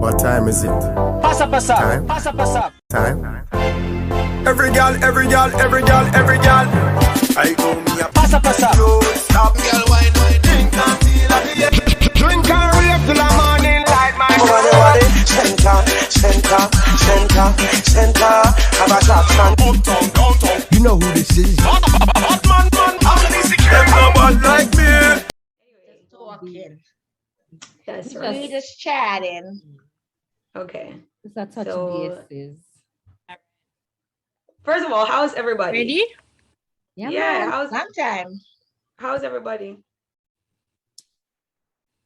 What time is it? Pasa pasa. Time. Pasa pasa. Time. Every gal, every gal, every gal, every gal. I go me a Pasa pasa. stop, girl, wine, drink and feel like drink and rave till the morning light, my What it? Center, center, center, center. Have a shot, man. uptown, downtown. You know who this is? Hot man, I'm easy. Them no bad like me. Just talking. That's We right. just chatting. Okay. It's a touch So- bases. First of all, how's everybody? Ready? Yeah, Yeah. man. Sometime. How's everybody?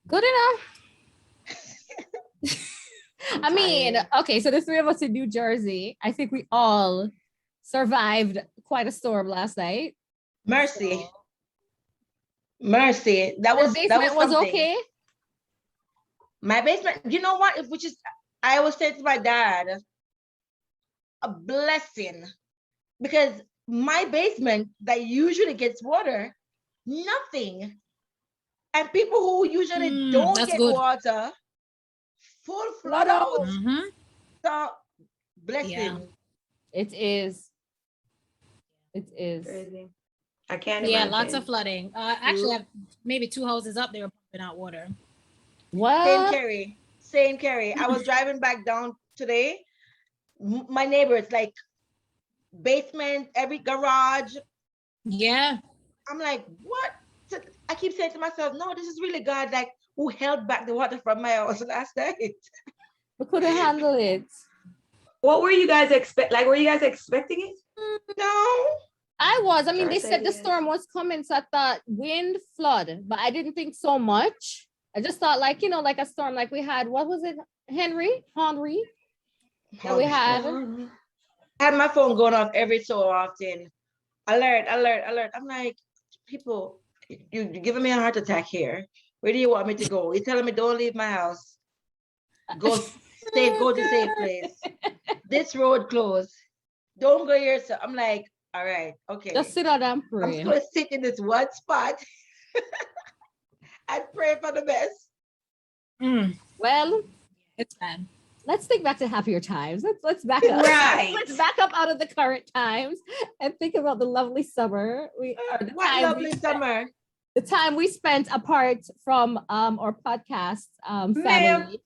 Good enough. I mean, okay, so the three of us in New Jersey, I think we all survived quite a storm last night. Mercy. Mercy. That The was basement was something. okay. My basement, you know what? Which is I always say to my dad, a blessing. Because my basement that usually gets water, nothing. And people who usually don't that's get good. water, full flood out. Mm-hmm. So blessing. Yeah. It is. It is. Crazy. I can't Yeah, imagine. lots of flooding. Actually, I've maybe 2 houses up, they were pumping out water. What? Same Carrie. I was driving back down today. My neighbor, it's like basement, every garage. Yeah. I'm like, what? So I keep saying to myself, no, this is really God, like who held back the water from my house last night. We couldn't handle it. What were you guys were you guys expecting it? No. I was. I mean, Sure they said the did. storm was coming, so I thought wind, flood, but I didn't think so much. I just thought like, like a storm like we had, what was it? Henry? That we had. I had my phone going off every so often. Alert, alert, alert. I'm like, people, you're giving me a heart attack here. Where do you want me to go? You're telling me don't leave my house. Go safe, go to safe place. This road closed. Don't go here. So I'm like, all right, okay. Just sit down and I'm pray. just gonna sit in this one spot and pray for the best. Well, It's bad. let's think back to happier times. Let's back up. Right. Let's back up out of the current times and think about the lovely summer. What lovely summer. The time we spent apart from our podcast family.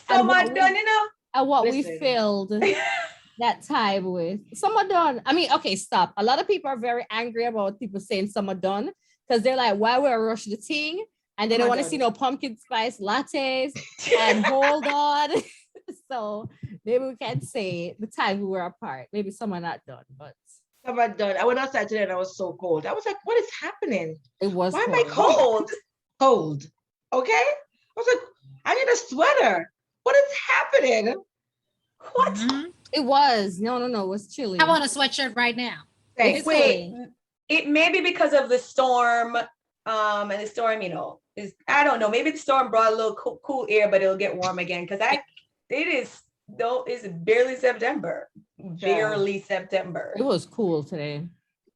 Someone what done, you know? And what we Listen. filled that time with. Summer done. I mean, okay, stop. A lot of people are very angry about people saying summer done because they're like, why would I rush the thing? And they don't Summer want to done. see no pumpkin spice lattes and hold on. So maybe we can say the time we were apart. Maybe summer not done, but Summer done. I went outside today and I was so cold. I was like, what is happening? it was Why am I cold. cold? Cold. Okay? I was like, I need a sweater. What is happening? What? Mhm. It was. No, it was chilly. I want a sweatshirt right now. Thanks. It's Wait, cold. it may be because of the storm, and the storm, is I don't know. Maybe the storm brought a little cool air, but it'll get warm again. Because it's barely September. Barely September. It was cool today.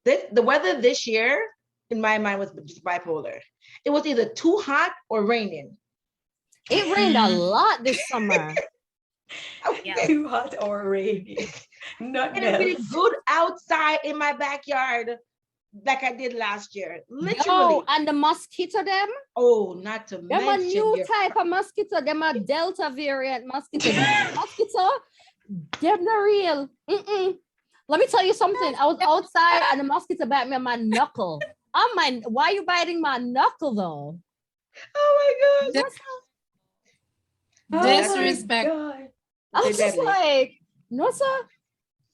The weather this year, in my mind, was just bipolar. It was either too hot or raining. It rained a lot this summer. Yeah. Too hot or rainy. Nothing And really else. good outside in my backyard like I did last year. Literally. Oh, and the mosquito them. Oh, not to Them a mention new your type of mosquito. Them a Delta variant mosquito. Mosquito, them the real. Let me tell you something. I was outside and the mosquito bit me on my knuckle. Why are you biting my knuckle though? Oh my God. Disrespect. I was just deadly. like, no, sir.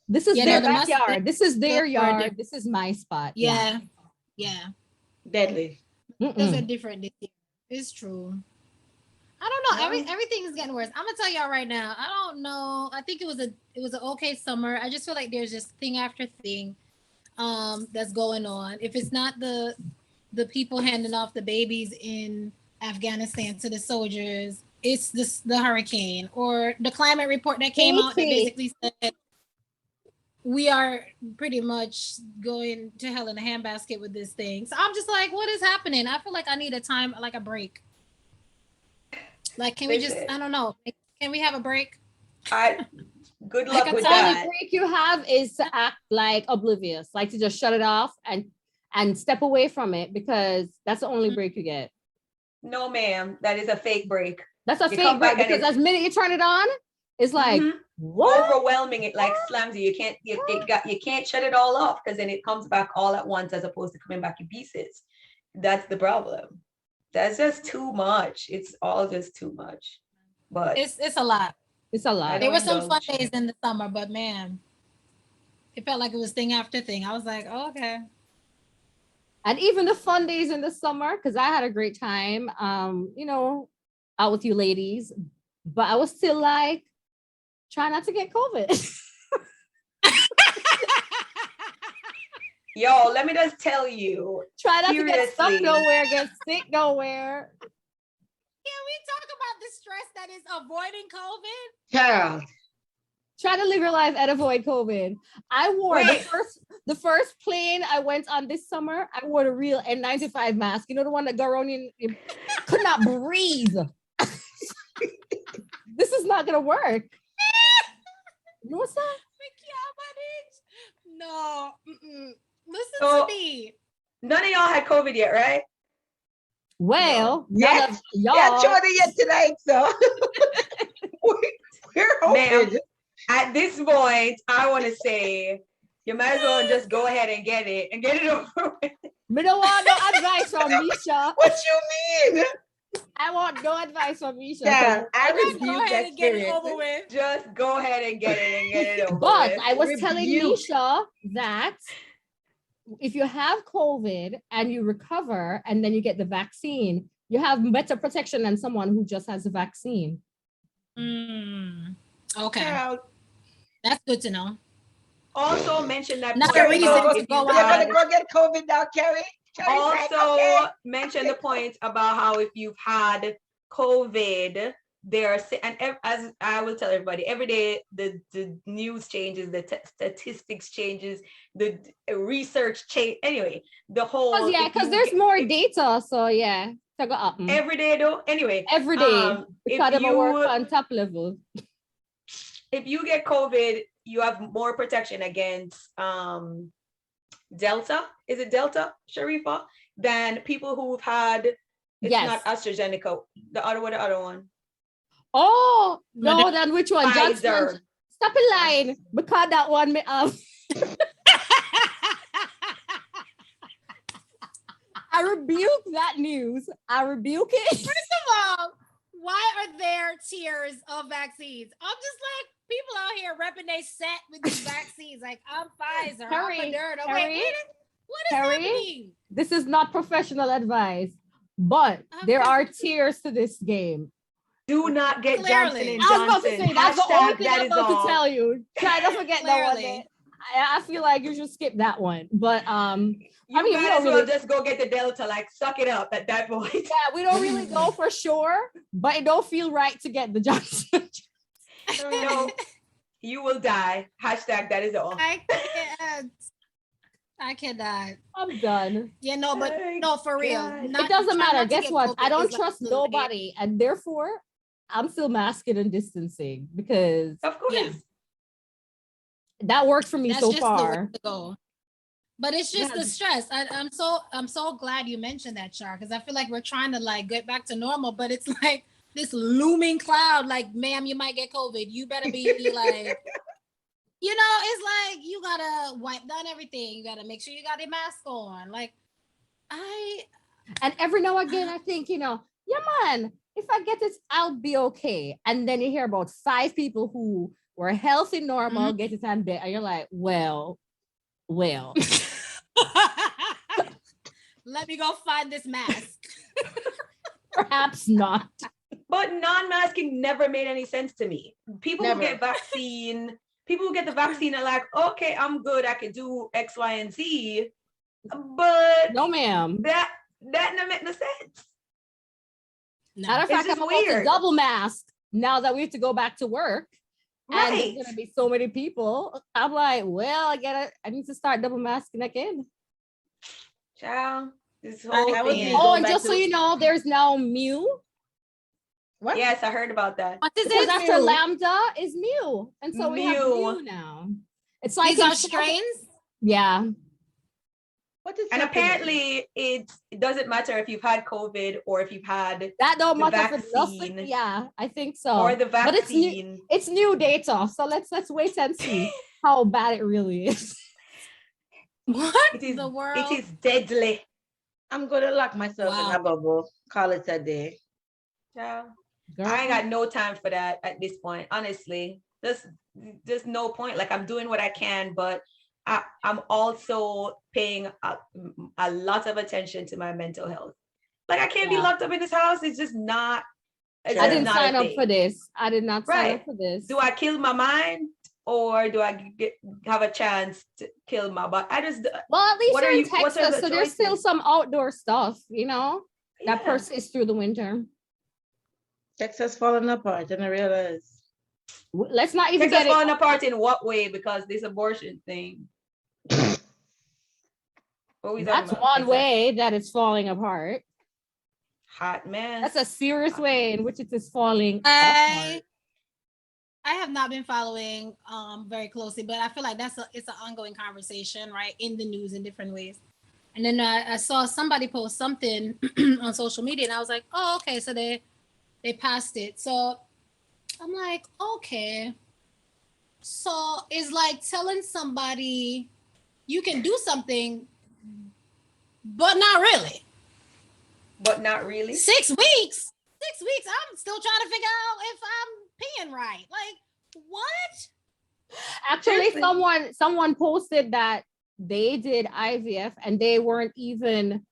This is Yeah, their no, the mos- backyard. This is their are yard. different. This is my spot. Yeah. Deadly. Those are Mm-mm. different this year. It's true. I don't know. Everything is getting worse. I'm gonna tell y'all right now. I don't know. I think it was an okay summer. I just feel like there's just thing after thing that's going on. If it's not the people handing off the babies in Afghanistan to the soldiers, it's the hurricane or the climate report that came out that basically said we are pretty much going to hell in a handbasket with this thing. So I'm just like, what is happening? I feel like I need a time, like a break. Like, can we just, I don't know, Can we have a break? Good Like luck the with only that. break you have is to act like oblivious, like to just shut it off and step away from it, because that's the only break you get. No, ma'am, that is a fake break. That's a You fake come break, back and because it's as minute you turn it on, it's like, what? overwhelming. It like slams you. You can't shut it all off, because then it comes back all at once as opposed to coming back in pieces. That's the problem. That's just too much. It's all just too much. But It's a lot. It's a lot. There were some fun indulge. days in the summer, but man, it felt like it was thing after thing. I was like, oh, okay. And even the fun days in the summer, because I had a great time, out with you ladies, but I was still like, try not to get COVID. yo, let me just tell you. Try not to get stuck Seriously. nowhere, get sick nowhere. Can we talk about the stress that is avoiding COVID? Child. Try to live your life and avoid COVID. I wore the first plane I went on this summer. I wore the real N95 mask. You know, the one that go around you could not breathe. This is not gonna work. You know what's that? No. Listen So- to me. None of y'all had COVID yet, right? Well, Yes. none of y'all. Yeah, Jordan yet tonight, so we're Ma'am, hoping. at this point, I want to say you might as well just go ahead and get it over with. We don't want no advice from Misha. What you mean? I want no advice from Misha. Yeah, I Just go rebuke ahead that and get it spirit. over with. Just go ahead and get it over But with. I was telling Rebuke. Misha that if you have COVID and you recover and then you get the vaccine, you have better protection than someone who just has the vaccine. Okay. Child, That's good to know. Also mention that Not point a reason about to if go you you're gonna had- go get COVID now, Carrie? Carrie's like, also okay. mention the point about how if you've had COVID, there are as I will tell everybody every day, the news changes, the statistics changes, the research change. Anyway, the whole Because there's more data. So yeah, to go up every day though. Anyway, every day because if of our work on top level. if you get COVID, you have more protection against Delta. Is it Delta, Sharifa? Than people who've had. It's Yes. not AstraZeneca. The other one. Oh no, then which one? Johnson. Pfizer. Stop in line because that one me I rebuke that news. I rebuke it. First of all, why are there tiers of vaccines? I'm just like, people out here repping they set with these vaccines. Like, I'm Pfizer, Harry, I'm Moderna. Harry, Wait, what is Harry, happening? This is not professional advice, but there are tiers to this game. Do not get Clearly. Johnson and I was about to Johnson. say that's the only Hashtag thing that I'm is about all. to tell you. Try to forget that one. Clearly. I feel like you should skip that one. But You I mean, we might don't as well really, just go get the Delta. Like, suck it up at that point. yeah, we don't really know for sure, but it don't feel right to get the Johnson. No, you will die. Hashtag that is all. I can't. I cannot. I'm done. Yeah, no, but Thank no, for real. God. Not- It doesn't try matter. not to Guess get what? COVID I don't is like trust the- nobody, and therefore I'm still masking and distancing because Of course. Yeah. that worked for me That's so just the way far. to go. But it's just the stress. I'm so glad you mentioned that, Char, because I feel like we're trying to like get back to normal, but it's like this looming cloud. Like, ma'am, you might get COVID. You better be like, you know, it's like you gotta wipe down everything. You gotta make sure you got a mask on. Like, And every now and again, I think, yeah, man, if I get it, I'll be okay. And then you hear about 5 people who were healthy, normal, get it and dead, and you're like, well. let me go find this mask. Perhaps not. But non-masking never made any sense to me. People Never. who get vaccine, people who get the vaccine are like, okay, I'm good. I can do X, Y, and Z. But No, ma'am. that don't make no sense. No. Matter of It's fact, just I'm about to weird. double mask now that we have to go back to work. And Right. there's gonna be so many people. I'm like, well, I need to start double masking again. Child, this whole I would thing. be- Oh, going and back just to so the- you know, there's now Mew. What? Yes, I heard about that. What is Because it? after Mu. lambda is mu, and so we have Mu. mu now. It's like These are in- strains. Yeah, What is And happening? apparently it doesn't matter if you've had COVID or if you've had that don't the matter for nothing. vaccine Yeah, I think so. or the But it's new. vaccine. It's new data, so let's wait and see how bad it really is. What It is, the world? it is deadly. I'm gonna lock myself in Wow. a bubble. Call it a day. Yeah. Girl. I ain't got no time for that at this point, honestly. There's no point. Like, I'm doing what I can, but I'm also paying a lot of attention to my mental health. Like, I can't be Yeah. locked up in this house. It's just not. It's Sure. I just didn't not a sign up thing. for this. I did not sign Right. up for this. Do I kill my mind or do I have a chance to kill my body? I just. Well, at least What you're are in you- what are Texas, the so there's still choices? some outdoor stuff, you know, that Yeah. persists through the winter. Texas falling apart, and I realize. Let's not even Texas get falling it. apart in what way? Because this abortion thing. What we talking That's about? one Exactly. way that it's falling apart. Hot man. That's a serious way in which it is falling I apart. have not been following very closely, but I feel like it's an ongoing conversation, right? In the news in different ways. And then I saw somebody post something on social media, and I was like, oh, okay, so they passed it. So I'm like, okay. So it's like telling somebody you can do something, but not really. But not really. 6 weeks. 6 weeks. I'm still trying to figure out if I'm peeing right. Like, what? Actually, Seriously. someone posted that they did IVF and they weren't even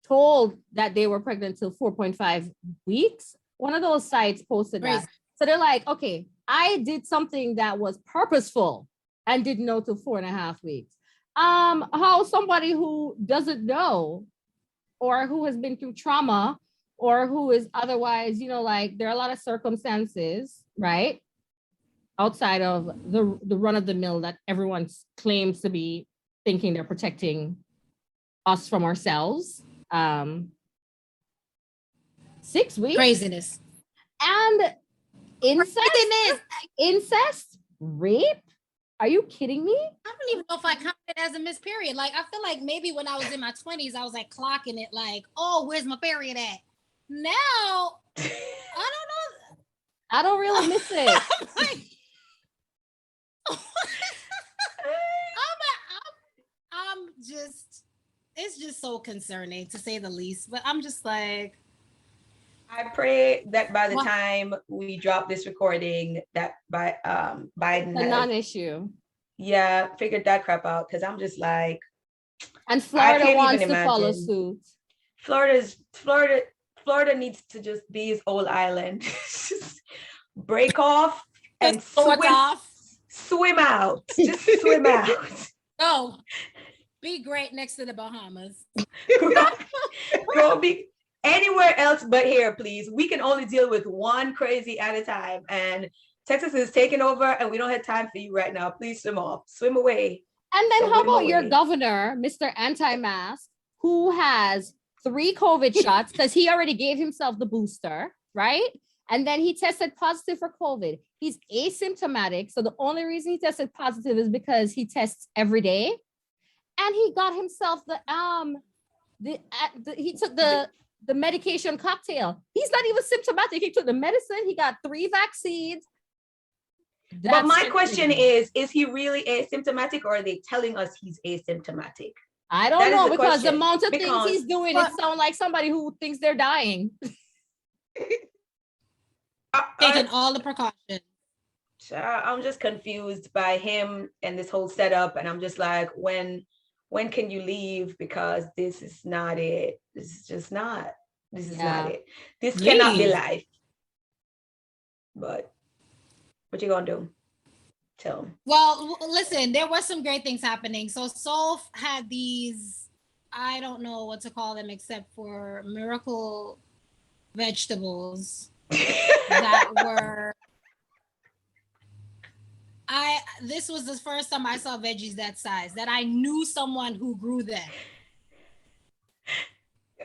told that they were pregnant till 4.5 weeks. One of those sites posted that. Crazy. So they're like, okay, I did something that was purposeful and didn't know till 4.5 weeks. How somebody who doesn't know or who has been through trauma or who is otherwise, you know, like there are a lot of circumstances, right? Outside of the run of the mill that everyone claims to be thinking they're protecting us from ourselves. 6 weeks. Craziness. And incest, Craziness. incest, rape. Are you kidding me? I don't even know if I count it as a missed period. Like, I feel like maybe when I was in my 20s, I was like clocking it like, oh, where's my period at? Now, I don't know. I don't really miss it. I'm like, I'm just, it's just so concerning to say the least. But I'm just like, I pray that by the What? time we drop this recording, that Biden It's a has, non-issue. figured that crap out. Because I'm just like, And Florida can't wants even to follow imagine. suit. Florida needs to just be his old island. Just break off and sort off. swim out. Just swim out. Oh, be great next to the Bahamas. Go be anywhere else but here, please. We can only deal with one crazy at a time. And Texas is taking over and we don't have time for you right now. Please swim off. Swim away. And then So how swim about your away. governor, Mr. Anti-Mask, who has 3 COVID shots because he already gave himself the booster, right? And then he tested positive for COVID. He's asymptomatic. So the only reason he tested positive is because he tests every day. And he got himself he took the medication cocktail. He's not even symptomatic. He took the medicine. He got 3 vaccines. But my question is he really asymptomatic or are they telling us he's asymptomatic? I don't That is know the because the question, amount of things because- he's doing, it sounds like somebody who thinks they're dying. Taking all the precautions. I'm just confused by him and this whole setup. And I'm just like, when can you leave? Because this is not it. This is just not. This is not it. This cannot be Leave. life. But what you gonna do? Tell him. Well, listen, there were some great things happening. So Soph had these, I don't know what to call them except for miracle vegetables that were, this was the first time I saw veggies that size, that I knew someone who grew them.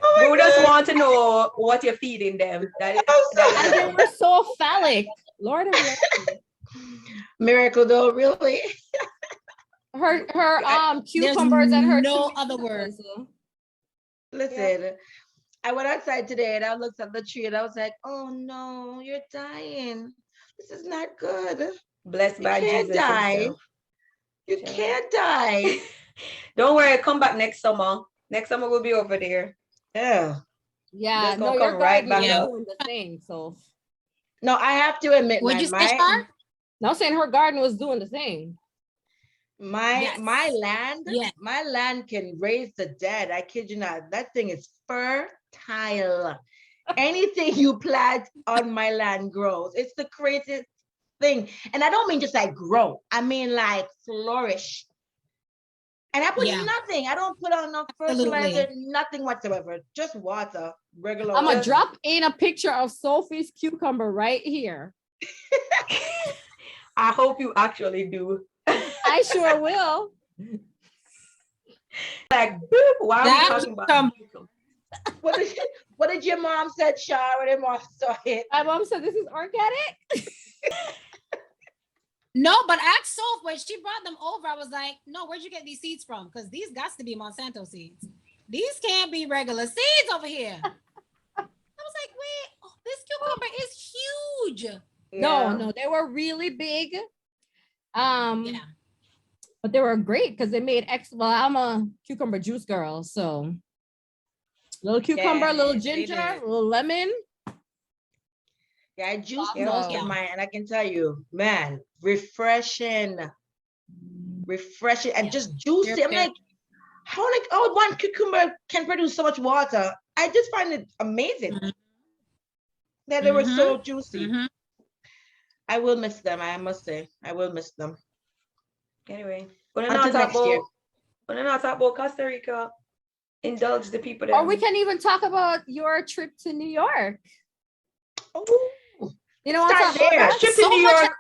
Oh We just want to know what you're feeding them. And they were so phallic. Lord of mercy. Miracle though, really. Her cucumbers and her no tomatoes. other word. Listen, I went outside today and I looked at the tree and I was like, oh no, you're dying. This is not good. Blessed You by can't Jesus die. himself. You can't die. Don't worry, come back next summer. Next summer we'll be over there. Yeah. Yeah, Just gonna no, your come right garden back is up. doing the thing. So No, I have to admit, What'd man, you say, Shar? no, saying her garden was doing the thing. my Yes. land, Yeah. my land can raise the dead. I kid you not. That thing is fertile. Anything you plant on my land grows. It's the craziest thing. And I don't mean just like grow. I mean like flourish. And I put Yeah. nothing. I don't put on no Absolutely. fertilizer, nothing whatsoever. Just water, regular I'm gonna water. drop in a picture of Sophie's cucumber right here. I hope you actually do. I sure will. Like, boop, why are we That talking about What did your mom said, Shar, when your mom saw it? My mom said this is organic. No, but ask Soph when she brought them over. I was like, no, where'd you get these seeds from? Because these got to be Monsanto seeds. These can't be regular seeds over here. I was like, wait, this cucumber is huge. No, they were really big. Yeah. But they were great because they made well, I'm a cucumber juice girl, so little cucumber, Yeah, little they ginger, did. little lemon. Yeah, I juiced Yeah. most of mine, and I can tell you, man, refreshing, and Yeah. just juicy. I'm like, how one cucumber can produce so much water? I just find it amazing that they were so juicy. I will miss them. I must say, I will miss them. Anyway, when I Until talk next year. about Costa Rica, indulge the people there. Or we can even talk about your trip to New York. Oh, You know what I'm start talking there. about? Trip to New York.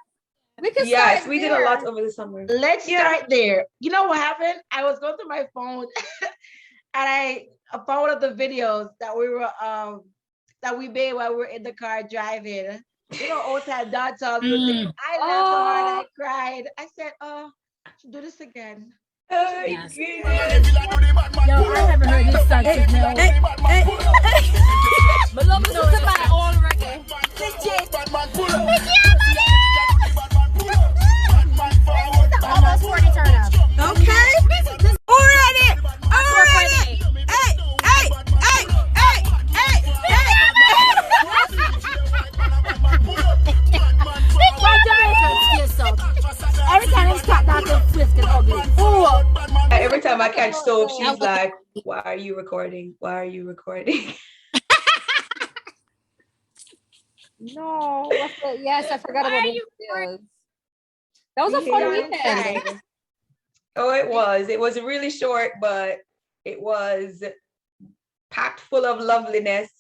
We can Yes, start we did there. a lot over the summer. Let's start there. You know what happened? I was going through my phone and I found one of the videos that we were that we made while we were in the car driving. You know, old time dancehall music. I laughed so hard, I cried. I said, "Oh, I should do this again." Yes. Yo, I haven't heard this song since now. But love listen to my own record. Almost 40 turn up. Okay. Already. Already. Hey, hey, hey, hey, hey, hey. Why Jamaicans feel so? Every time they stop dancing swift and ugly. Ooh. Every time I catch Soap, she's like, "Why are you recording? Why are you recording?" No, yes, I forgot about it. That was a fun weekend. Oh, it was. It was really short, but it was packed full of loveliness.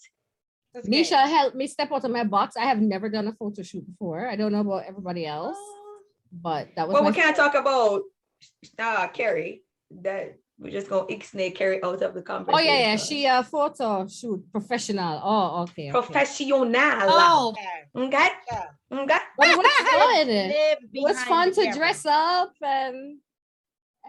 Misha helped me step out of my box. I have never done a photo shoot before. I don't know about everybody else, but that was. Well, we can't talk about Carrie. That we're just gonna ixnay Carrie out of the conversation. Oh yeah. She photo shoot professional. Oh, okay. Professional. Oh, Okay. Okay. But it was fun. Live It was behind fun the to camera. dress up and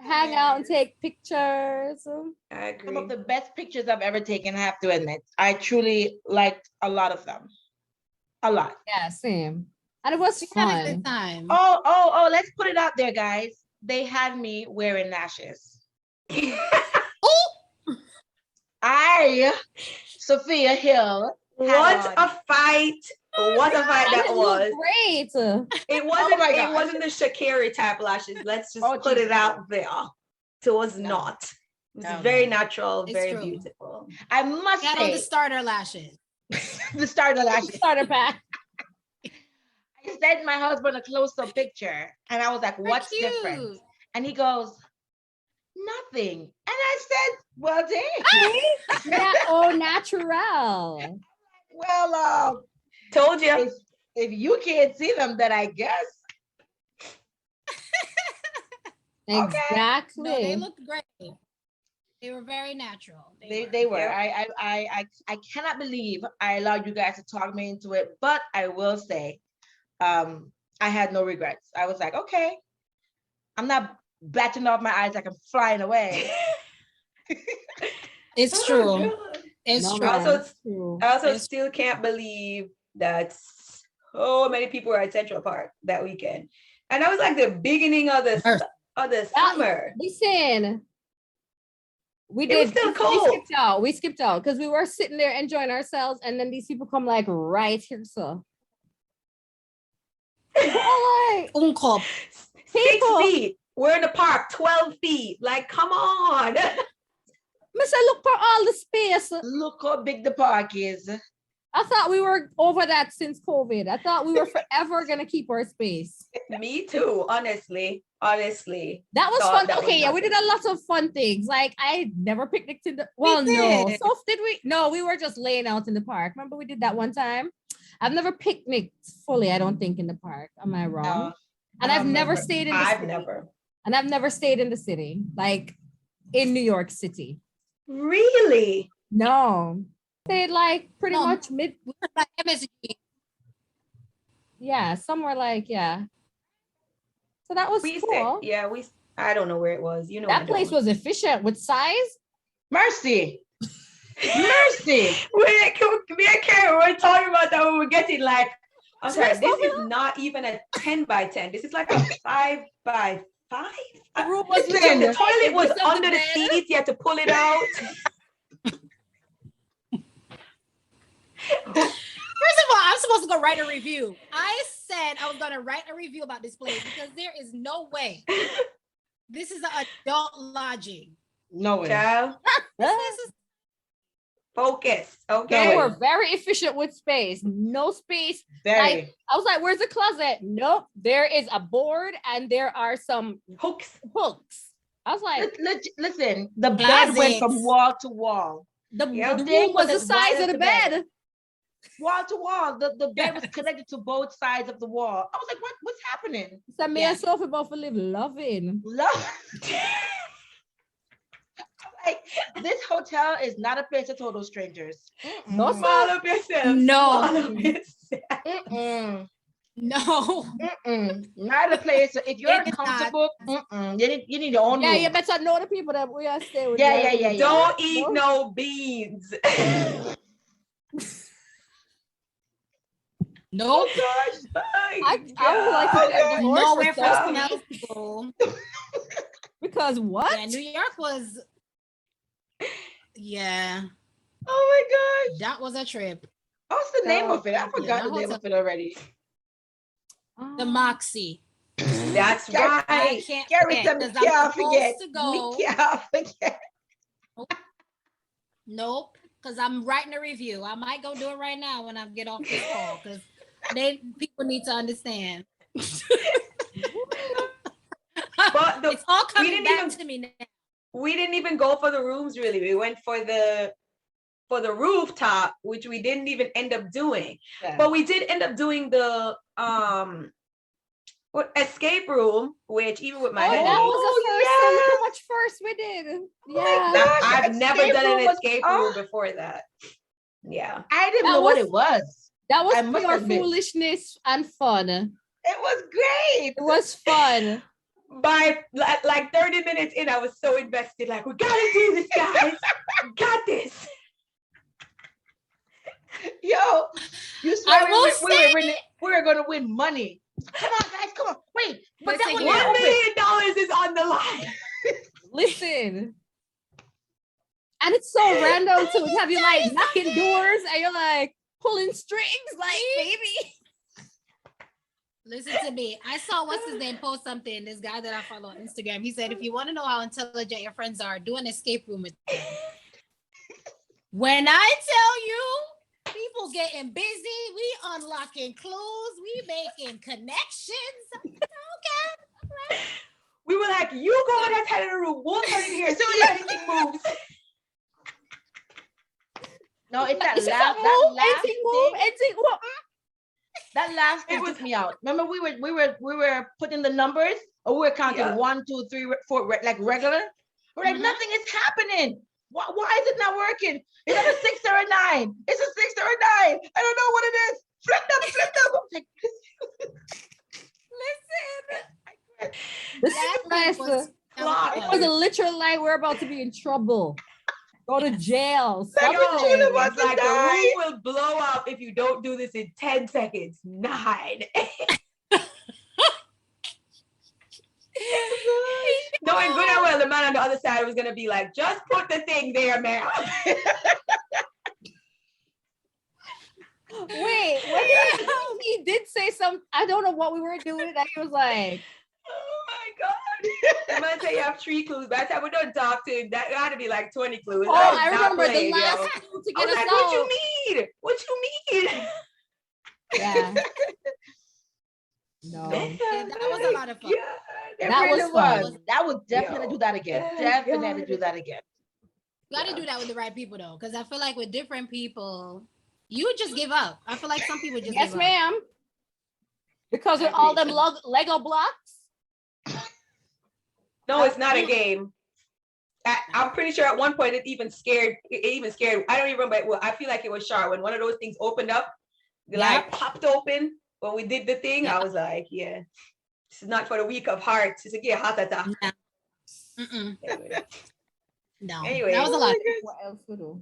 hang out and take pictures. I agree. Some of the best pictures I've ever taken, I have to admit. I truly liked a lot of them. A lot. Yeah, same. And it was we had a fun. good time. Oh, let's put it out there, guys. They had me wearing lashes. I, Sophia Hill. What a fight. What a fight that It was. looked great. It wasn't my it gosh. wasn't the Shakira type lashes. Let's just Oh, put it Jesus. out there. It was not. It was No, very no. natural, It's very true. beautiful. I must Got on say, the starter lashes. the start of the lashes. Starter pack. I sent my husband a close-up picture, and I was like, "What's different?" Cute. And he goes, "Nothing." And I said, "Well, damn." Yeah, oh, natural. Well, Told you. if you can't see them, then I guess. Okay. Exactly. No, they looked great. They were very natural. They were. Yep. I cannot believe I allowed you guys to talk me into it, but I will say, I had no regrets. I was like, okay, I'm not batting off my eyes like I'm flying away. It's Oh, true. God. It's No, true. man, Also, it's true. I also It's- still can't believe that so many people were at Central Park that weekend, and that was like the beginning of the summer. Listen, we It was did. still We cold. skipped out. We skipped out because we were sitting there enjoying ourselves, and then these people come like right here, so. Like, Uncop. 6 people. feet. We're in the park. 12 feet. Like, come on. Mister, look for all the space. Look how big the park is. I thought we were over that since COVID. I thought we were forever gonna keep our space. Me too. Honestly. That was Thought fun. that was Okay, yeah, we nothing. did a lot of fun things. Like I never picnicked in the. Well, no. did. So did we? No, we were just laying out in the park. Remember we did that one time. I've never picnicked fully. I don't think in the park. Am I wrong? No, And I I've never remember. stayed in the I've city. never. And I've never stayed in the city, like in New York City. Really? No, stayed like pretty No. much mid. We were like MSG. Yeah, somewhere like yeah. So that was We cool. stayed. Yeah, I don't know where it was. You know, That place was efficient with size. Mercy. Mercy. Me and Karen were talking about that when we were getting like, I'm sorry, Yes, this is Sophia. not even a 10 by 10. This is like a 5 by 5. The room was Listen, The legit. toilet was Because of under the bed. seat. You had to pull it out. First of all, I'm supposed to go write a review. I said I was going to write a review about this place because there is no way. This is an adult lodging. No way. Child, This is focus. They Okay. were very efficient with space. No space. Very. I was like, where's the closet? Nope. There is a board and there are some Hooks. hooks. I was like, Listen, the bed went from Closets. wall to wall. the Yeah. room was the as size wide of as the bed. Wall to wall. The bed was connected to both sides of the wall. I was like, what's happening? So me Yeah. and Sophie both live loving. Love. Like, this hotel is not a place to total strangers. No, Mm-mm. All up yourself. No. All up yourself. Mm-mm. no. Mm-mm. Not a place. If you're It is not. uncomfortable, you need your own Yeah, room. you better know the people that we are staying with. Yeah, yeah. Don't eat no beans. No. Gosh. I would like to get divorced Nowhere or for something. smells to go. Because what? Yeah, New York was. Yeah, Oh my gosh. that was a trip. What's the name Oh, of it? I forgot the name of it already. The Moxie. That's Yeah, I right. can't Gary forget said we 'cause I'm can't supposed forget. to go. We can't forget. Nope, because I'm writing a review. I might go do it right now when I get off this call because people need to understand. But It's all coming didn't back even- to me now. We didn't even go for the rooms really. We went for the rooftop, which we didn't even end up doing. Yeah. But we did end up doing the escape room, which even with my Oh, that headache, was the first time. Look how much first we did. Yeah. that gosh, I've never escape done room an was- escape room before that. Yeah. I didn't That know what was- it was. That was I must pure admit. foolishness and fun. It It was great. was fun. By like 30 minutes in, I was so invested. Like, we gotta do this, guys. We got this. Yo, you swear I will we were gonna win money. Come on, guys, come on. Wait, but that Listen was here. $1 open. million is on the line. Listen. And it's so random too. Have you like knocking doors and you're like pulling strings, like baby. Listen to me. I saw what's his name post something. This guy that I follow on Instagram. He said, if you want to know how intelligent your friends are, do an escape room with them. When I tell you, people getting busy, we unlocking clues, we making connections. Okay. We were like, you go in that side of the room, we'll come in here, see if anything moves. No, it's that Is it last, that that move? last Anything move? thing. Anything what? That last thing took me out. Remember, we were putting the numbers, or we were counting Yeah. 1, 2, 3, 4, like regular. We're like, nothing is happening. Why is it not working? Is it a 6 or a 9? It's a 6 or a 9. I don't know what it is. Flip them. I'm like, Listen. This is nice. It was a literal like we're about to be in trouble. Go to jail. Yo, it's like the room will blow up if you don't do this in 10 seconds. 9. Knowing good and well, the man on the other side was gonna be like, just put the thing there, man. Wait, he did say something. I don't know what we were doing. That he was like, oh my God. The man say you have 3 clues. By the time we don't talk to him, that got to be like 20 clues. oh, I remember the last clue to I get was us like, out. what you mean? Yeah. No. Yeah, that was a lot of fun. That was fun. That would definitely do that again. Definitely do that again. You got to do that with the right people though, because I feel like with different people, you would just give up. I feel like some people just Yes, give ma'am. Because with all them Lego blocks. No, it's not a game. I'm pretty sure at one point it even scared. I don't even remember. Well, I feel like it was sharp when one of those things opened up, like popped open. When we did the thing, I was like, yeah, this is not for the weak of heart. It's like, yeah, heart attack. No. Anyway, that was a lot. What else we do?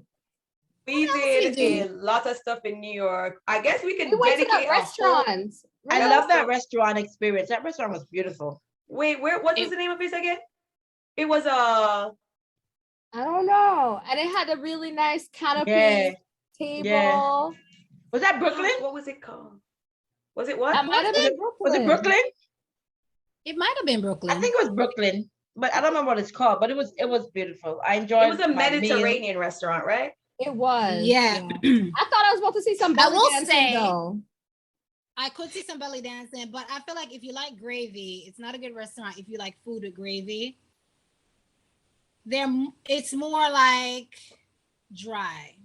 We did a lot of stuff in New York. I guess we can We went to dedicate that restaurant. I love that restaurant experience. That restaurant was beautiful. Wait, what was the name of this again? It was I don't know. And it had a really nice canopy table. Yeah. Was that Brooklyn? What was it called? Was it what? That might have been Brooklyn. Was it Brooklyn? It might have been Brooklyn. I think it was Brooklyn, but I don't remember what it's called. But it was beautiful. I enjoyed. It was a my Mediterranean meal. restaurant, right? It was. Yeah. I thought I was about to see some I belly will dancing say- though. I could see some belly dancing, but I feel like if you like gravy, it's not a good restaurant. If you like food with gravy, it's more like dry.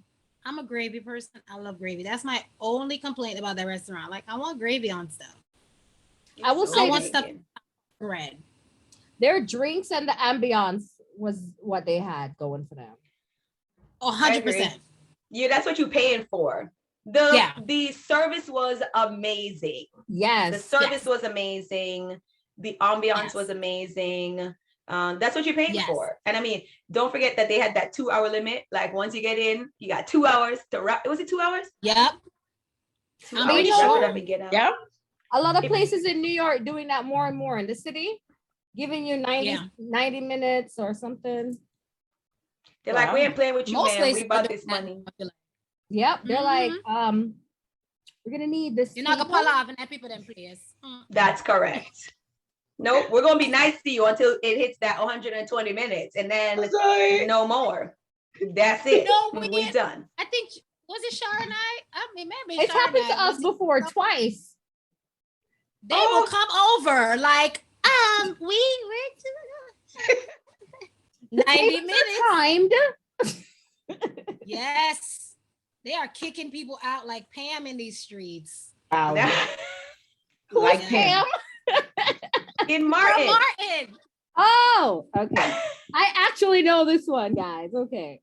I'm a gravy person. I love gravy. That's my only complaint about that restaurant. Like, I want gravy on stuff. I will say I want stuff bread. Their drinks and the ambiance was what they had going for them. 100%. Yeah, that's what you're paying for. The service was amazing. Yes. The service was amazing. The ambiance was amazing. That's what you're paying for. And I mean, don't forget that they had that 2-hour limit. Like once you get in, you got 2 hours to wrap. Was it 2 hours? Yep. 2 hours to wrap it up and get out. Yeah. A lot of places in New York doing that more and more in the city, giving you 90 minutes or something. They're like, we ain't playing with you, Most man. We about places this money. Yep. They're like, we're gonna need this. You're not gonna pull off and have people then please. That's correct. Nope, we're gonna be nice to you until it hits that 120 minutes, and then no more. That's it. No, we done. I think was it Shar and I mean, maybe It's happened to us before twice. They will come over like, we're 90 minutes. Timed. Yes, they are kicking people out like Pam in these streets. Wow. Who's Like Pam? In Martin. Martin. Oh, okay. I actually know this one, guys. Okay.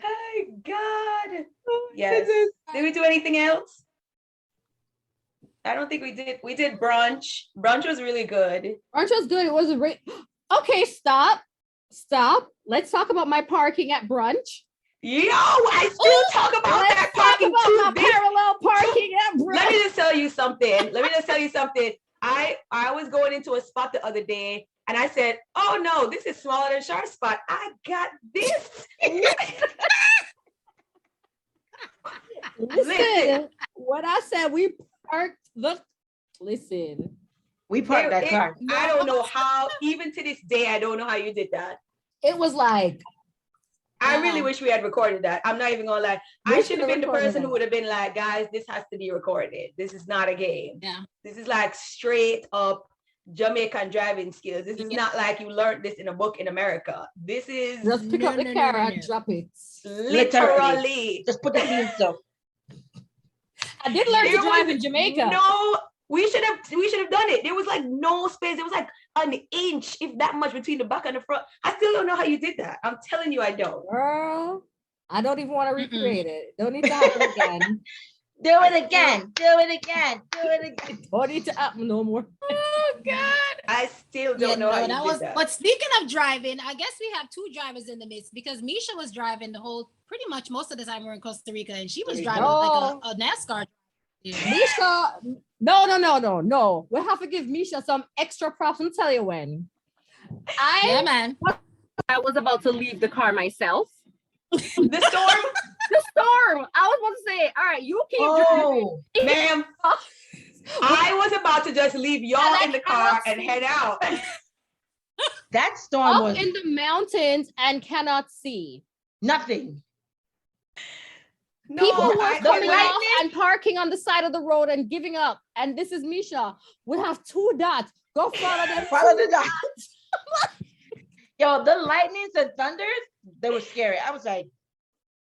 Oh God. Yes. Did we do anything else? I don't think we did. We did brunch. Brunch was really good. Brunch was good. It was okay. Stop. Let's talk about my parking at brunch. Yo, I still talk about that parking too. Parallel parking at brunch. Let me just tell you something. I was going into a spot the other day and I said, oh no, this is smaller than Shar's spot. I got this. Listen, what I said, we parked we parked that car. I don't know how, even to this day, I don't know how you did that. It was like, I really wish we had recorded that. I'm not even gonna lie. I should have been the person who would have been like, guys, this has to be recorded. This is not a game. Yeah. This is like straight up Jamaican driving skills. This is not like you learned this in a book in America. This is just pick up the car and drop it. Literally. Just put the keys up. I did learn to drive in Jamaica. No, we should have done it. There was like no space. There was like an inch, if that much, between the back and the front. I still don't know how you did that. I'm telling you, I don't. Girl, I don't even want to recreate it. Don't need to happen again. Do it again. Do it again. Do it again. Don't need to happen no more. Oh God. I still don't know how you did that. But speaking of driving, I guess we have two drivers in the midst because Misha was driving the whole, pretty much most of the time we're in Costa Rica, and she was driving like a NASCAR. Misha, no. We have to give Misha some extra props. I'll tell you when. Yeah, man. I was about to leave the car myself. The storm? The storm. I was about to say, all right, you keep driving. Ma'am. I was about to just leave y'all in the car and head out. That storm Up was in the mountains and cannot see. nothing. No, People who are coming lightning? off and parking on the side of the road and giving up. And this is Misha. We have 2 dots. Go follow them. Follow the dots. Yo, the lightnings and thunders, they were scary. I was like,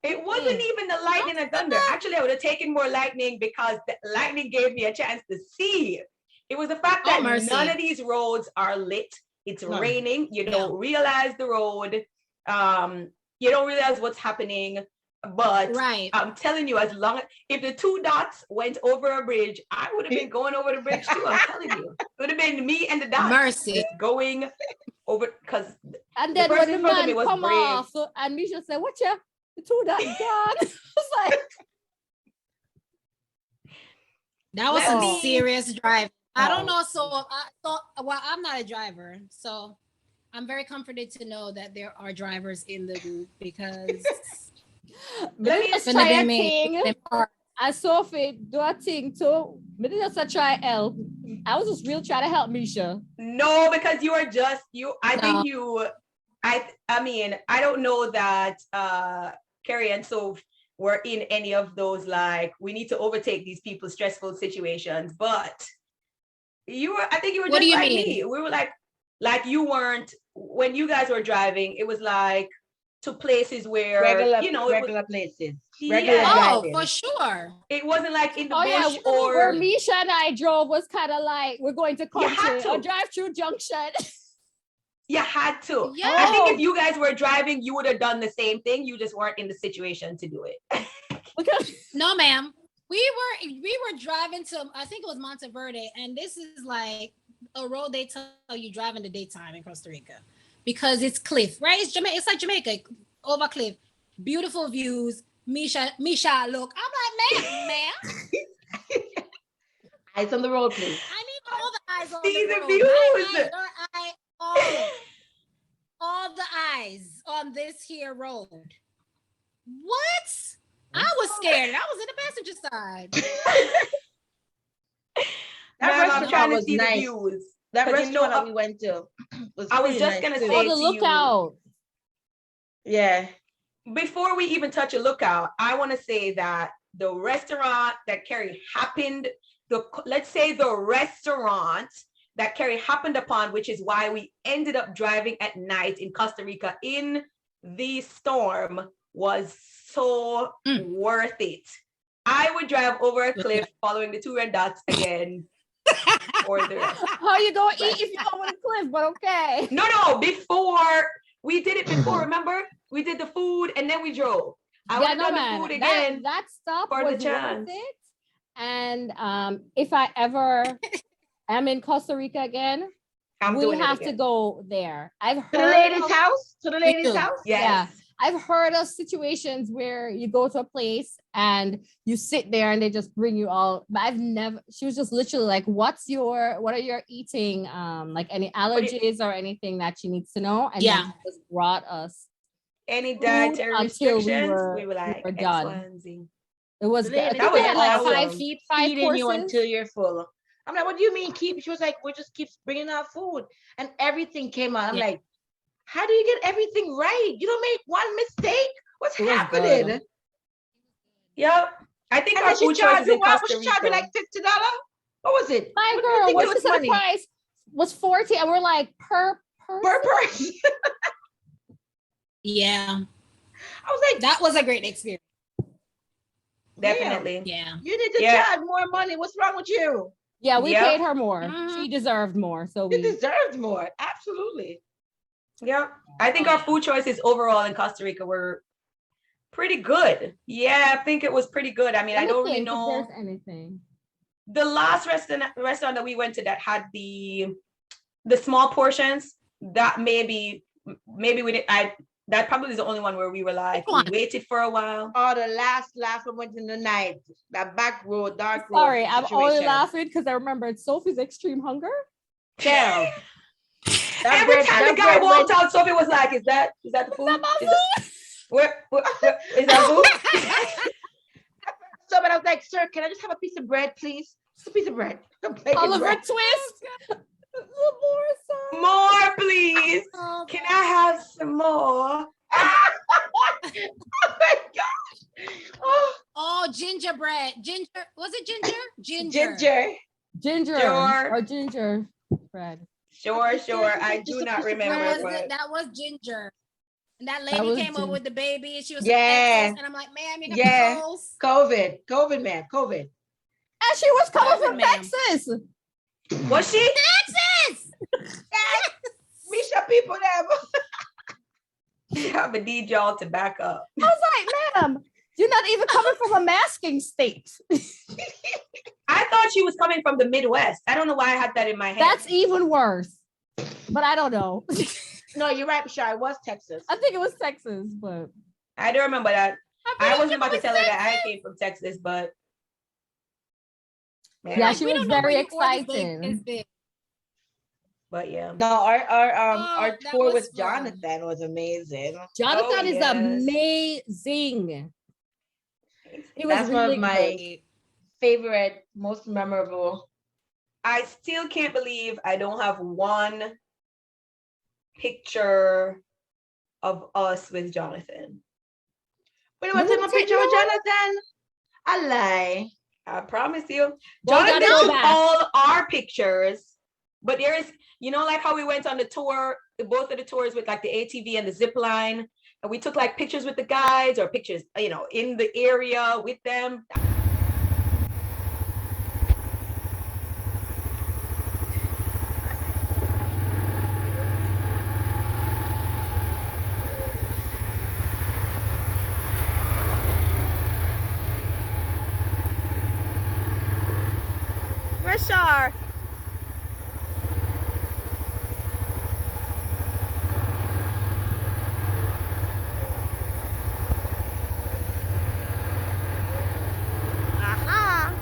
it wasn't even the lightning and thunder. Actually, I would have taken more lightning because the lightning gave me a chance to see. It was the fact that none of these roads are lit. It's raining. You don't realize the road. You don't realize what's happening. But I'm telling you, if the 2 dots went over a bridge, I would have been going over the bridge too. I'm telling you, it would have been me and the dots just going over. Because and then when the man come off, and Misha said, "What ya? The 2 dots gone." I was like, that was some serious drive. I don't know. So I'm not a driver, so I'm very comforted to know that there are drivers in the group because. Let me just try a thing. And Sophie do a thing too. Me just try L. I was just real trying to help Misha. No, because you are just you. I mean, I don't know that Carrie and Soph were in any of those like we need to overtake these people's stressful situations. But I think you were just like me. We were like you weren't when you guys were driving. It was like. To places where regular places. Regular driving. For sure. It wasn't like in the bush or where Misha and I drove was kind of like we're going to country or drive through junction. You had to. Yeah. I think if you guys were driving, you would have done the same thing. You just weren't in the situation to do it. No, ma'am. We were driving to I think it was Monteverde, and this is like a road they tell you drive in the daytime in Costa Rica. Because it's cliff, right? It's like Jamaica, over cliff. Beautiful views. Misha, look. I'm like, ma'am. Eyes on the road, please. I need all the eyes on See the road. views. All the eyes on this here road. What? I was scared. I was in the passenger side. That restaurant was nice. The views. That restaurant that we went to was I was just gonna say the lookout. Yeah. Before we even touch a lookout, I want to say that the restaurant that Carrie happened, the restaurant that Carrie happened upon, which is why we ended up driving at night in Costa Rica in the storm, was so worth it. I would drive over a cliff following the 2 red dots again. How you gonna eat if you go on a cliff? But okay. No. Before we did it before. Remember, we did the food and then we drove. I would have done the food again. That stop for was the chance. worth it. And if I ever am in Costa Rica again, we have to go there. I've heard to the lady's house. To the lady's house. Yes. Yeah. I've heard of situations where you go to a place and you sit there and they just bring you all, but I've never, she was just literally like, what are your eating, like any allergies or anything that she needs to know? And then she just brought us any dietary restrictions. We were like, done. It was, that was like 5 feeding you until you're full. I'm like, what do you mean keep? She was like, we just keep bringing out food and everything came out. I'm like, how do you get everything right? You don't make one mistake. What's happening? Yep. I think our food choices in Costa Rica. Was charging like $50? What was it? My girl, what's the price? Was 40, and we're like per person. Yeah. I was like, that was a great experience. Definitely. Yeah. You need to charge more money. What's wrong with you? Yeah, we Yep. paid her more. Mhm. She deserved more. So He we deserved more. Absolutely. Yeah, I think our food choices overall in Costa Rica were pretty good. Yeah, I think it was pretty good. I mean, let I me don't really think if know there's anything. the last restaurant that we went to that had the small portions. That maybe we did. That probably is the only one where we were like, Which we one? waited for a while. Oh, the last one went in the night. That back road, dark road. Sorry, I'm only situation. laughing because I remembered Sophie's extreme hunger. Tell. Every time the guy walked out, Sophie was like, "Is that the food? Is that, where is that food?" So, but I was like, "Sir, can I just have a piece of bread, please? Just a piece of bread." Oliver bread. Twist. More, please. Oh, Can I have some more? Oh my gosh. Oh, oh, gingerbread. Ginger. Was it ginger? ginger. Ginger Sure. or ginger bread. Sure. Just I do a not piece of remember, bread. but That was ginger. And that That lady was came over ginger. with the baby and she was Yeah. Texas, and I'm like, ma'am, you got Yeah. pills. COVID, man, COVID. And she was coming Listen, from ma'am. Texas. was she? Texas. Misha people them. Yeah, but need y'all to back up. I was like, ma'am, you're not even coming from a masking state. I thought she was coming from the Midwest. I don't know why I had that in my head. That's even worse. But I don't know. No, you're right, Michelle. It was Texas. I think it was Texas, but I don't remember that. I wasn't about to was tell her that I came from Texas, but man, yeah, Like, she we was don't know very where you ordered this excited. big. but yeah. No, our Oh, that tour was with fun. Jonathan was amazing. Jonathan is yes. amazing. It was That's one really of my good. favorite, most memorable. I still can't believe I don't have one picture of us with Jonathan. Wait, want to take my Take picture with no- Jonathan? I lie. I promise you. Well, we Jonathan gotta go took back. all our pictures, but there is, like how we went on the tour, both of the tours with like the ATV and the zip line, and we took like pictures with the guides or pictures, in the area with them. Rashar. Aha.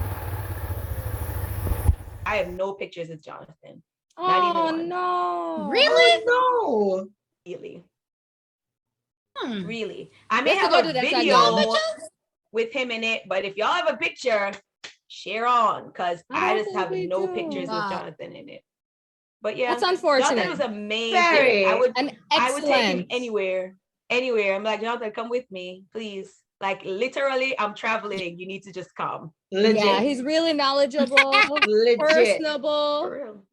I have no pictures of Jonathan. Not even Oh one. no. Really? Oh, Really. Hmm. Really. I We may have to have go a to that video with him in it, but if y'all have a picture, share on, because I I don't just think have we no do. pictures Wow. with Jonathan in it. But yeah, That's Jonathan unfortunate. was amazing. Very. I would And I would take him excellent. anywhere. I'm like, Jonathan, come with me, please. Like literally, I'm traveling. You need to just come. legit. Yeah, he's really knowledgeable, legit. personable. For real.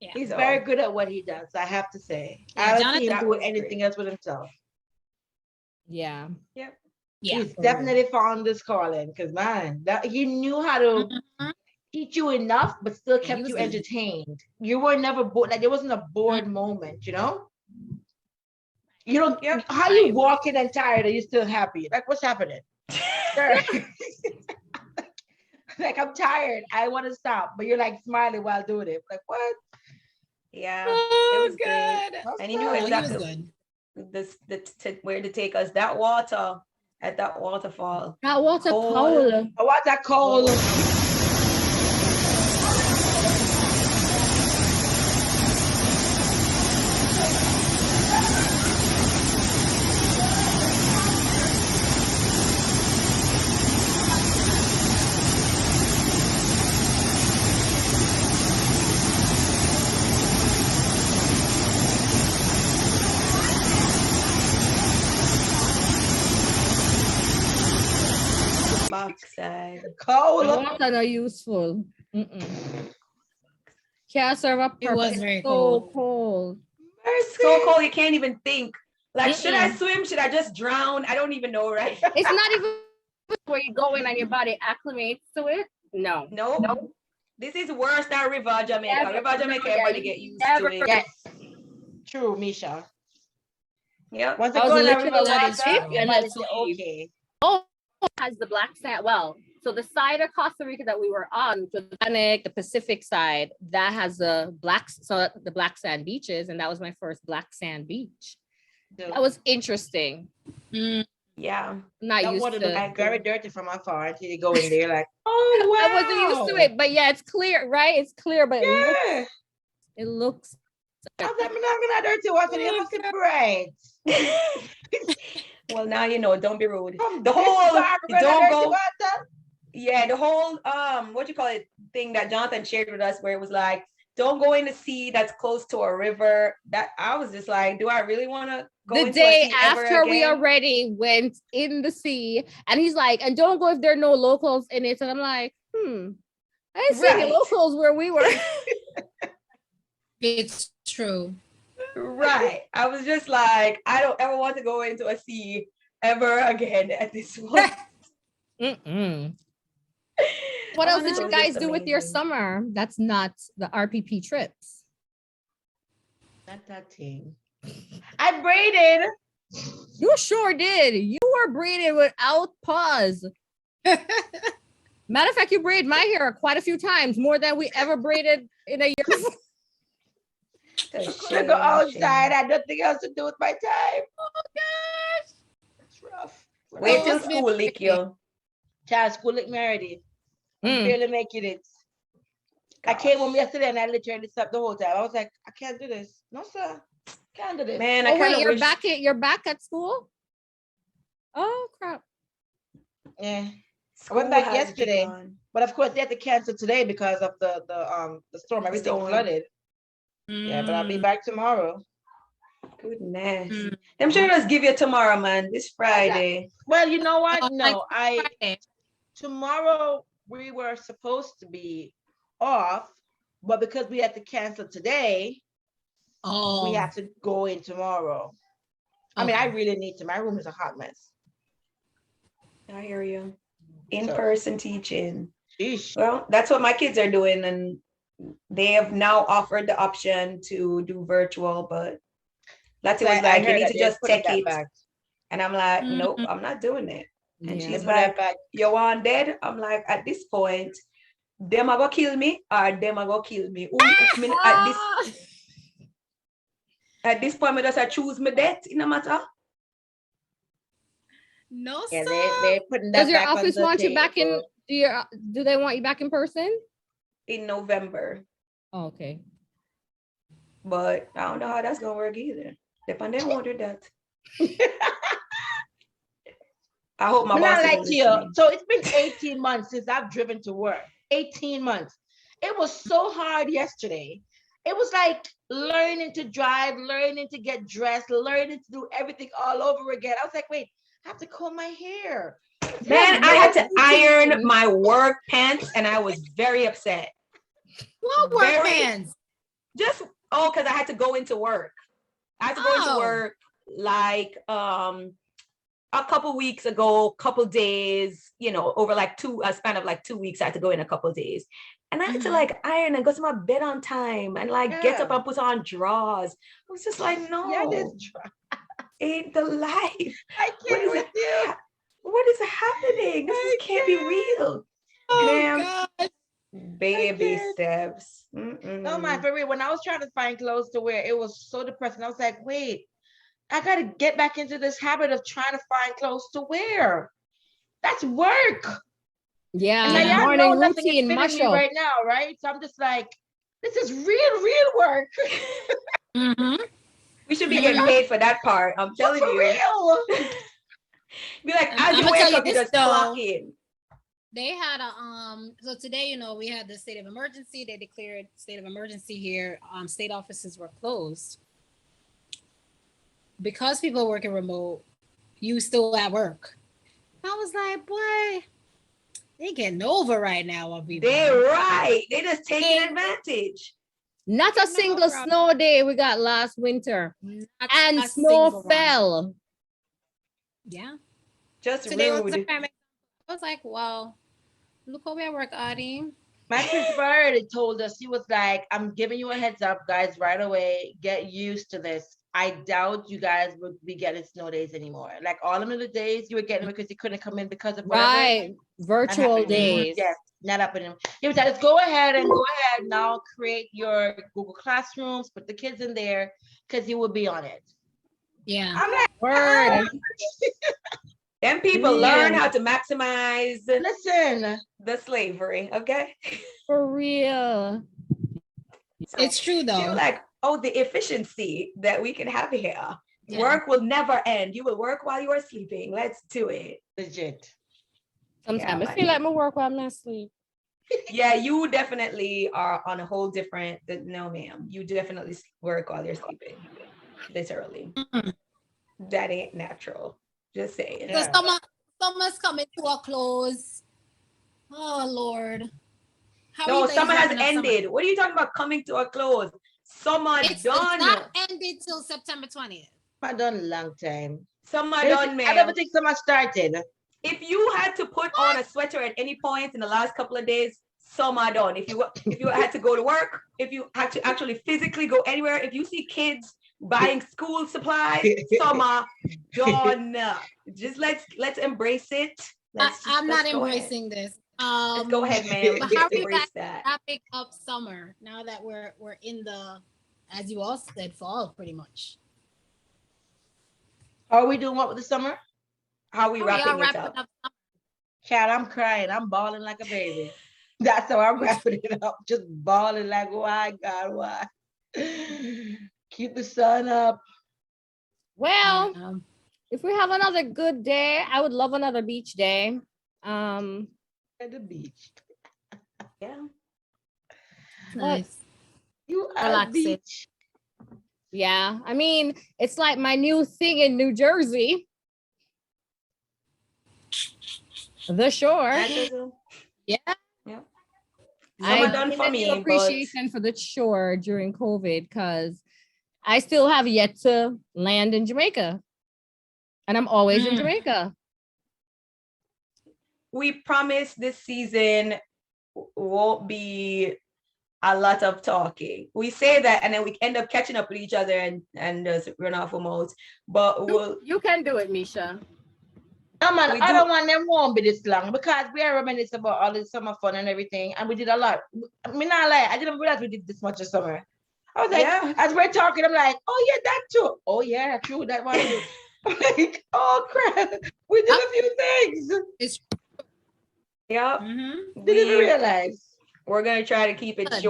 Yeah. He's So, very good at what he does, I have to say. Yeah, I haven't seen him Jonathan do was anything great. else with himself. Yeah. Yeah. He's definitely found this calling because man, that he knew how to Mhm. teach you enough, but still he kept was you good. entertained. You were never bored. Like there wasn't a bored moment, you know. You don't. Yep. How you walking and tired, and you still happy? Like what's happening? Sure. Like I'm tired. I want to stop, but you're like smiling while doing it. Like what? Yeah, Oh, it was great. good. And he knew Oh, he was exactly where to take us. That water at that waterfall. That water Cold. cold. I want that cold. Backside. Cold. Water not useful. Can't serve a It was purpose. very So cold. cold. So cold you can't even think. Like, should I Mm-mm. swim? Should I just drown? I don't even know, right? It's not even where you go in and your body acclimates to it. No. No. This is worse than River Jamaica. Never, River Jamaica, everybody get used to it. Yes. True, Misha. Yep. Once they I was go in the literally river on a water, trip, and everybody it's say like, okay. has the black sand. Well, so the side of Costa Rica that we were on, which was the Atlantic, the Pacific side, that has the black sand beaches, and that was my first black sand beach. That was interesting. Yeah. Not That used water to. looks very dirty from afar until you go in there, like, oh wow. I wasn't used to it, but yeah, it's clear, right? It's clear, but Yeah. it looks. I was like, I'm not dirty water. You must be bright. Well, now you know. Don't be rude. From The this whole far, we're gonna don't dirty go. water? Yeah, the whole what you call it thing that Jonathan shared with us, where it was like, don't go in the sea that's close to a river. That I was just like, do I really want to go The into day a sea ever after we again? already went in the sea, and he's like, and don't go if there are no locals in it. And I'm like, I didn't see any Right. locals where we were. It's true. Right. I was just like, I don't ever want to go into a sea ever again at this point. What else did It you was guys just do with your amazing. summer? That's not the RPP trips. Not that thing. I braided. You sure did. You were braided without pause. Matter of fact, you braid my hair quite a few times, more than we ever braided in a year. I couldn't go outside. I had nothing else to do with my time. Oh gosh. It's rough. Wait till school lick you. Child, school lick me already. I'm barely making it. I came home yesterday and I literally slept the whole time. I was like, I can't do this. No, sir. Can't do this. Man, Oh I wait, kind of you're back at school? Oh crap. Yeah. I went back yesterday, begun. but of course they had to cancel today because of the storm. Everything Storm. flooded. Yeah, but I'll be back tomorrow. Goodness. Them sure just give you tomorrow, man. This Friday. Well, you know what? Oh, No, Friday. tomorrow we were supposed to be off, but because we had to cancel today, Oh, we have to go in tomorrow. I mean, I really need to. My room is a hot mess. I hear you. In-person teaching. Sheesh. Well, that's what my kids are doing, and they have now offered the option to do virtual, but Lati was like, you need to just take it. Back. And I'm like, nope, I'm not doing it. And Yeah. she's like, you want dead? I'm like, at this point, them are gonna kill me or them are gonna kill me. At this point, I just choose my death in a matter. no, Yeah, sir. they're putting that Does your back on office the want you back in? table. Do they want you back in person? In November. Oh, okay. But I don't know how that's gonna work either. Depending on that. I hope my I'm boss not is like to you. So it's been 18 months since I've driven to work. 18 months. It was so hard yesterday. It was like learning to drive, learning to get dressed, learning to do everything all over again. I was like, wait, I have to comb my hair. Man, I had to iron my work pants and I was very upset. What work pants? Just, because I had to go into work. I had to go into work like a couple weeks ago, couple days, over like a span of like 2 weeks, I had to go in a couple days. And I had to like iron and go to my bed on time and like get up and put on drawers. I was just like, no, ain't the life. I can't with you. What is happening? This can't be real. Oh, God. Baby steps. No, my for real. When I was trying to find clothes to wear, it was so depressing. I was like, wait, I got to get back into this habit of trying to find clothes to wear. That's work. Yeah, and now morning know nothing is routine, fitting me right now, right? So I'm just like, this is real work. We should be getting paid for that part. I'm telling you. Real. Be like, as you wake up, you just clock in. They had so today, we had the state of emergency. They declared state of emergency here. State offices were closed. Because people are working remote, you still at work. I was like, boy, they getting over right now on people. They're right. They just taking advantage. Not a single snow day we got last winter. And snow fell. Yeah. Just today rude. was I was like, well, Look how we work, Adi. My principal already told us, he was like, I'm giving you a heads up, guys, right away. Get used to this. I doubt you guys would be getting snow days anymore. Like all of the days you were getting because you couldn't come in because of whatever. Right. Virtual days. Yes, not happening. He was like, go ahead now, create your Google Classrooms, put the kids in there, because you will be on it. Yeah. I'm like, Word. Then people learn how to maximize listen, the slavery, okay? For real. So It's true you're though. like, oh, the efficiency that we can have here. Yeah. Work will never end. You will work while you are sleeping. Let's do it. legit. Sometimes Yeah, I feel like my work while I'm not asleep. Yeah, you definitely are on a whole different, no ma'am. You definitely work while you're sleeping. Literally. That ain't natural. Just saying. So summer's coming to a close. Oh Lord. How are No, you guys summer has wrapping up summer? ended. What are you talking about coming to a close? Summer It's done. not ended till September 20th. I done a long time. Summer I done, never ma'am. think summer started. If you had to put on a sweater at any point in the last couple of days, summer done. If you had to go to work, if you had to actually physically go anywhere, if you see kids buying school supplies, summer done. Just let's embrace it. I'm not let's go ahead. embracing this. Let's go ahead, ma'am. But how are you Embrace guys that. wrapping up summer now that we're in the, as you all said, fall pretty much? Are we doing what with the summer? How are we How are y'all wrapping it wrapping up? up Cat, I'm crying. I'm bawling like a baby. That's how I'm wrapping it up. Just bawling like, why, God, why? Keep the sun up. Well, summer? if we have another good day, I would love another beach day. At the beach. Yeah. Nice. You are Relaxing. beach. Yeah, I mean, it's like my new thing in New Jersey. The shore. Yeah. Summer I done for gained a me, new but appreciation for the shore during COVID because I still have yet to land in Jamaica, and I'm always in Jamaica. we promise this season won't be a lot of talking. We say that and then we end up catching up with each other and just run off our mouths. But You can do it, Misha. No, man, We I do- don't want them won't be this long because we are reminiscing about all the summer fun and everything, and we did a lot. I mean, not lie, I didn't realize we did this much of summer. I was like, Yeah. as we're talking, I'm like, oh yeah, that too. Oh yeah, true, that one too. I'm like, oh crap, we did a few things. It's yeah, Didn't even realize. we're gonna try to keep it Good.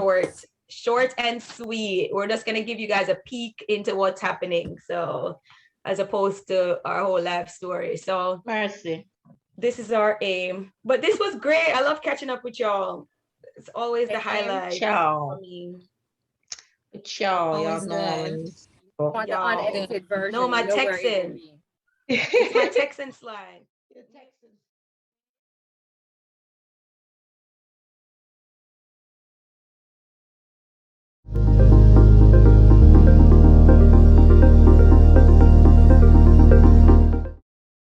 short and sweet. We're just gonna give you guys a peek into what's happening. So as opposed to our whole life story. So Mercy. this is our aim. But this was great. I love catching up with y'all. It's always the highlight. Ciao. I mean, Ciao, y'all Always know. On the Y'all. unedited version. No, my you know where it will Texan. be. It's my Texan slide. Texans.